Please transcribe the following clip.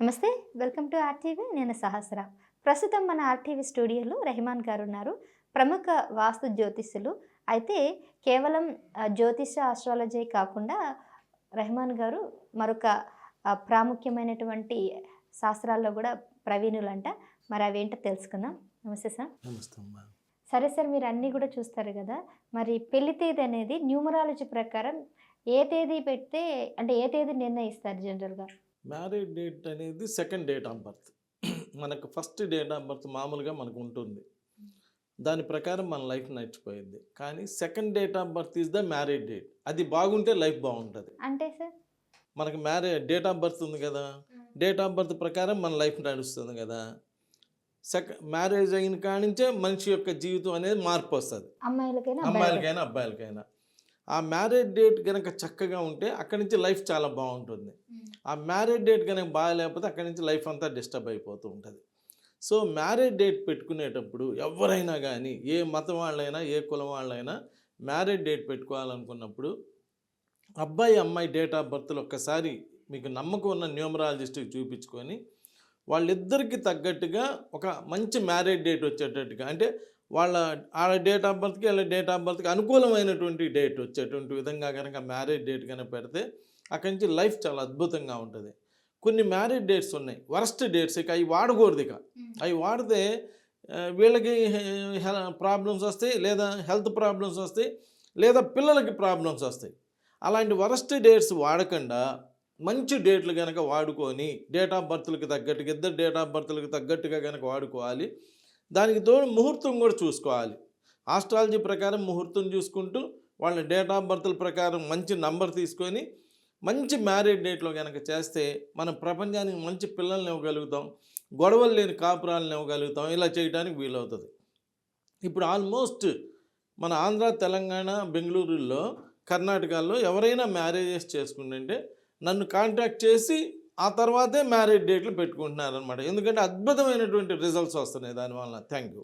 నమస్తే. Welcome to RTV. నేను సహస్ర. ప్రస్తుతం మన ఆర్టీవీ స్టూడియోలో రెహమాన్ గారు ఉన్నారు. ప్రముఖ వాస్తు జ్యోతిష్యులు. అయితే కేవలం జ్యోతిష, ఆస్ట్రాలజీ కాకుండా రెహమాన్ గారు మరొక ప్రాముఖ్యమైనటువంటి శాస్త్రాల్లో కూడా ప్రవీణులంట. మరి అవేంటో తెలుసుకుందాం. నమస్తే సార్. నమస్తే అమ్మా. సరే సార్, మీరు అన్నీ కూడా చూస్తారు కదా. మరి పెళ్లి తేదీ అనేది న్యూమరాలజీ ప్రకారం ఏ తేదీ పెడితే, అంటే ఏ తేదీ నిర్ణయిస్తారు జనరల్గా? మ్యారేజ్ డేట్ అనేది సెకండ్ డేట్ ఆఫ్ బర్త్. మనకు ఫస్ట్ డేట్ ఆఫ్ బర్త్ మామూలుగా మనకు ఉంటుంది, దాని ప్రకారం మన లైఫ్ నడిచిపోయింది. కానీ second date of birth is the marriage date. అది బాగుంటే లైఫ్ బాగుంటుంది. అంటే సార్, మనకు డేట్ ఆఫ్ బర్త్ ఉంది కదా, డేట్ ఆఫ్ బర్త్ ప్రకారం మన లైఫ్ నడుస్తుంది కదా. మ్యారేజ్ అయిన కానించే మనిషి యొక్క జీవితం అనేది మార్పు వస్తుంది, అమ్మాయిలకైనా అబ్బాయిలకైనా. ఆ మ్యారేజ్ డేట్ కనుక చక్కగా ఉంటే అక్కడి నుంచి లైఫ్ చాలా బాగుంటుంది. ఆ మ్యారేజ్ డేట్ కనుక బాగాలేకపోతే అక్కడి నుంచి లైఫ్ అంతా డిస్టర్బ్ అయిపోతూ ఉంటుంది. సో మ్యారేజ్ డేట్ పెట్టుకునేటప్పుడు ఎవరైనా కానీ, ఏ మతం వాళ్ళైనా, ఏ కులం వాళ్ళైనా మ్యారేజ్ డేట్ పెట్టుకోవాలనుకున్నప్పుడు అబ్బాయి అమ్మాయి డేట్ ఆఫ్ బర్త్లు ఒక్కసారి మీకు నమ్మకం ఉన్న న్యూమరాలజిస్ట్కి చూపించుకొని వాళ్ళిద్దరికి తగ్గట్టుగా ఒక మంచి మ్యారేజ్ డేట్ వచ్చేటట్టుగా, అంటే వాళ్ళ డేట్ ఆఫ్ బర్త్కి వాళ్ళ డేట్ ఆఫ్ బర్త్కి అనుకూలమైనటువంటి డేట్ వచ్చేటువంటి విధంగా కనుక మ్యారేజ్ డేట్ కనుక పెడితే అక్కడి నుంచి లైఫ్ చాలా అద్భుతంగా ఉంటుంది. కొన్ని మ్యారేజ్ డేట్స్ ఉన్నాయి, వరస్ట్ డేట్స్. ఇక అవి వాడకూడదు. ఇక అవి వాడితే వీళ్ళకి ప్రాబ్లమ్స్ వస్తాయి, లేదా హెల్త్ ప్రాబ్లమ్స్ వస్తాయి, లేదా పిల్లలకి ప్రాబ్లమ్స్ వస్తాయి. అలాంటి వరస్ట్ డేట్స్ వాడకుండా మంచి డేట్లు కనుక వాడుకొని డేట్ ఆఫ్ బర్త్లకు తగ్గట్టుగా, ఇద్దరు డేట్ ఆఫ్ బర్త్లకు తగ్గట్టుగా కనుక వాడుకోవాలి. దానికి తోడు ముహూర్తం కూడా చూసుకోవాలి. ఆస్ట్రాలజీ ప్రకారం ముహూర్తం చూసుకుంటూ వాళ్ళ డేట్ ఆఫ్ బర్త్ల ప్రకారం మంచి నంబర్ తీసుకొని మంచి మ్యారేజ్ డేట్లో కనుక చేస్తే మనం ప్రపంచానికి మంచి పిల్లల్ని ఇవ్వగలుగుతాం, గొడవలు లేని కాపురాలను ఇవ్వగలుగుతాం. ఇలా చేయడానికి వీలవుతుంది. ఇప్పుడు ఆల్మోస్ట్ మన ఆంధ్ర, తెలంగాణ, బెంగళూరులో, కర్ణాటకలో ఎవరైనా మ్యారేజెస్ చేసుకుంటుంటే నన్ను కాంటాక్ట్ చేసి ఆ తర్వాతే మ్యారేజ్ డేట్లు పెట్టుకుంటున్నారనమాట. ఎందుకంటే అద్భుతమైనటువంటి రిజల్ట్స్ వస్తున్నాయి దానివల్ల. Thank you.